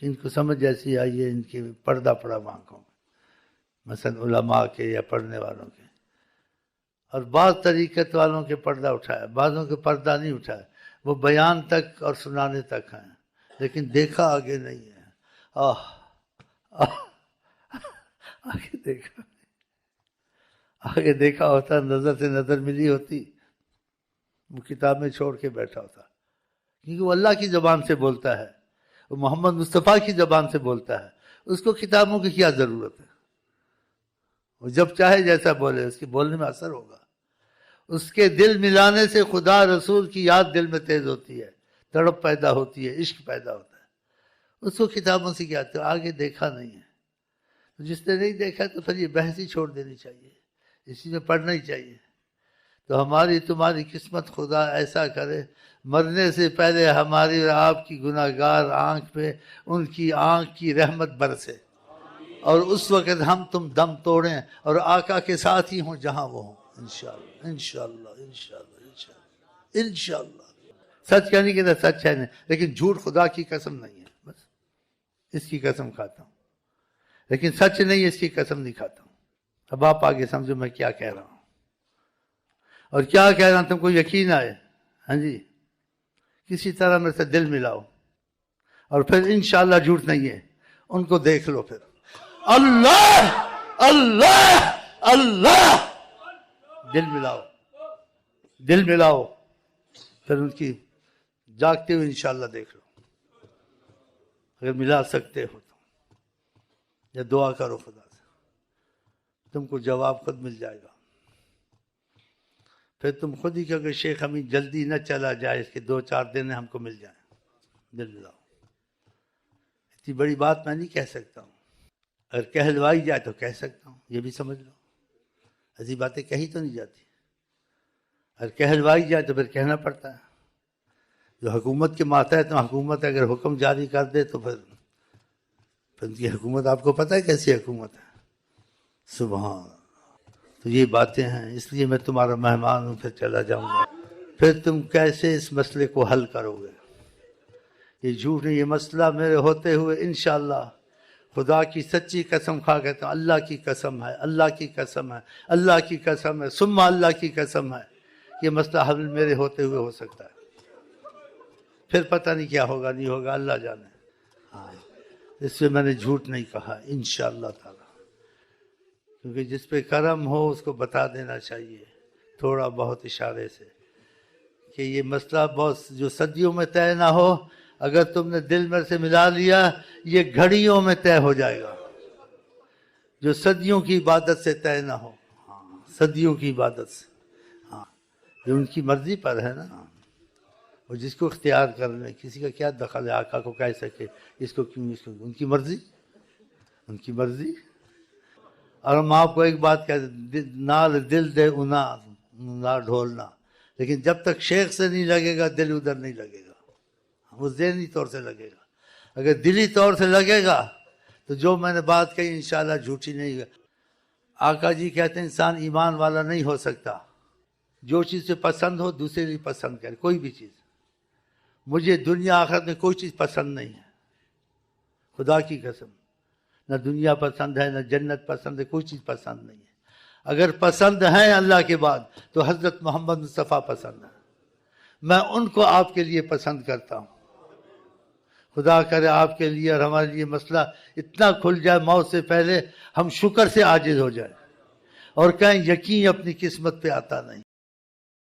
ان کو سمجھ ایسی آئی ہے، ان کے پردہ پڑا آنکھوں میں، مثلا علماء کے یا پڑھنے والوں کے، اور بعض طریقت والوں کے پردہ اٹھایا، بعضوں کے پردہ نہیں اٹھایا، وہ بیان تک اور سنانے تک ہیں لیکن دیکھا آگے نہیں ہے۔ آگے دیکھا، آگے دیکھا ہوتا، نظر سے نظر ملی ہوتی، وہ کتاب میں چھوڑ کے بیٹھا ہوتا، کیونکہ وہ اللہ کی زبان سے بولتا ہے، وہ محمد مصطفیٰ کی زبان سے بولتا ہے، اس کو کتابوں کی کیا ضرورت ہے؟ وہ جب چاہے جیسا بولے، اس کے بولنے میں اثر ہوگا، اس کے دل ملانے سے خدا رسول کی یاد دل میں تیز ہوتی ہے، تڑپ پیدا ہوتی ہے، عشق پیدا ہوتا ہے۔ اس کو کتابوں سے کیا آتے، آگے دیکھا نہیں ہے، تو جس نے نہیں دیکھا تو پھر یہ بحث ہی چھوڑ دینی چاہیے، اسی میں پڑھنا ہی چاہیے۔ تو ہماری تمہاری قسمت خدا ایسا کرے، مرنے سے پہلے ہماری اور آپ کی گناہ گار آنکھ پہ ان کی آنکھ کی رحمت برسے، اور اس وقت ہم تم دم توڑیں اور آقا کے ساتھ ہی ہوں جہاں وہ ہوں، انشاءاللہ انشاءاللہ انشاءاللہ انشاءاللہ انشاءاللہ۔ سچ کہنے کے لیے سچ ہے نہیں، لیکن جھوٹ خدا کی قسم نہیں ہے، بس اس کی قسم کھاتا ہوں، لیکن سچ نہیں ہے، اس کی قسم نہیں کھاتا ہوں۔ اب آپ آگے سمجھو میں کیا کہہ رہا ہوں اور کیا کہہ رہا ہوں، تم کو یقین آئے؟ ہاں جی، کسی طرح میرے سے دل ملاؤ، اور پھر انشاءاللہ جھوٹ نہیں ہے، ان کو دیکھ لو، پھر اللہ اللہ اللہ، دل ملاؤ، دل ملاؤ، پھر ان کی جاگتے ہوئے انشاءاللہ دیکھ لو، اگر ملا سکتے ہو تو، یا دعا کرو خدا سے، تم کو جواب خود مل جائے گا۔ پھر تم خود ہی کہو کہ شیخ ہمیں جلدی نہ چلا جائے، اس کے 2-4 دن ہم کو مل جائیں، دل ملاؤ۔ اتنی بڑی بات میں نہیں کہہ سکتا ہوں، اگر کہلوائی جائے تو کہہ سکتا ہوں، یہ بھی سمجھ لو، ایسی باتیں کہی تو نہیں جاتی، اگر کہلوائی جائے تو پھر کہنا پڑتا ہے۔ جو حکومت کے ماتحت حکومت اگر حکم جاری کر دے تو پھر ان کی حکومت آپ کو پتہ ہے کیسی حکومت ہے، سبحان۔ تو یہ باتیں ہیں، اس لیے میں تمہارا مہمان ہوں، پھر چلا جاؤں گا۔ پھر تم کیسے اس مسئلے کو حل کرو گے؟ یہ جھوٹ نہیں، یہ مسئلہ میرے ہوتے ہوئے انشاءاللہ، خدا کی سچی قسم کھا کہتا ہوں، اللہ کی قسم ہے، اللہ کی قسم ہے، اللہ کی قسم ہے، ثم اللہ کی قسم ہے، یہ مسئلہ حل میرے ہوتے ہوئے ہو سکتا ہے۔ پھر پتہ نہیں کیا ہوگا، نہیں ہوگا، اللہ جانے۔ ہاں، اس سے میں نے جھوٹ نہیں کہا انشاءاللہ تعالی، کیونکہ جس پہ کرم ہو اس کو بتا دینا چاہیے تھوڑا بہت اشارے سے، کہ یہ مسئلہ بہت جو صدیوں میں طے نہ ہو، اگر تم نے دل میں سے ملا لیا یہ گھڑیوں میں طے ہو جائے گا، جو صدیوں کی عبادت سے طے نہ ہو، صدیوں کی عبادت سے، ہاں، جو ان کی مرضی پر ہے نا، اور جس کو اختیار کر لیں، کسی کا کیا دخل ہے آقا کو کہہ سکے اس کو کیوں، اس کو، ان کی مرضی، ان کی مرضی۔ اور ہم آپ کو ایک بات کہتے ہیں، نال دل دے انا نہ ڈھولنا، لیکن جب تک شیخ سے نہیں لگے گا دل ادھر نہیں لگے گا، وہ ذہنی طور سے لگے گا۔ اگر دلی طور سے لگے گا تو جو میں نے بات کہی انشاءاللہ جھوٹی نہیں ہے۔ آقا جی کہتے ہیں انسان ایمان والا نہیں ہو سکتا، جو چیز سے پسند ہو دوسرے لیے پسند کرے، کوئی بھی چیز۔ مجھے دنیا آخرت میں کوئی چیز پسند نہیں ہے، خدا کی قسم، نہ دنیا پسند ہے، نہ جنت پسند ہے، کوئی چیز پسند نہیں ہے۔ اگر پسند ہے اللہ کے بعد تو حضرت محمد مصطفیٰ پسند ہے، میں ان کو آپ کے لیے پسند کرتا ہوں۔ خدا کرے آپ کے لیے اور ہمارے لیے مسئلہ اتنا کھل جائے، موت سے پہلے ہم شکر سے عاجز ہو جائیں اور کہیں یقین اپنی قسمت پہ آتا نہیں۔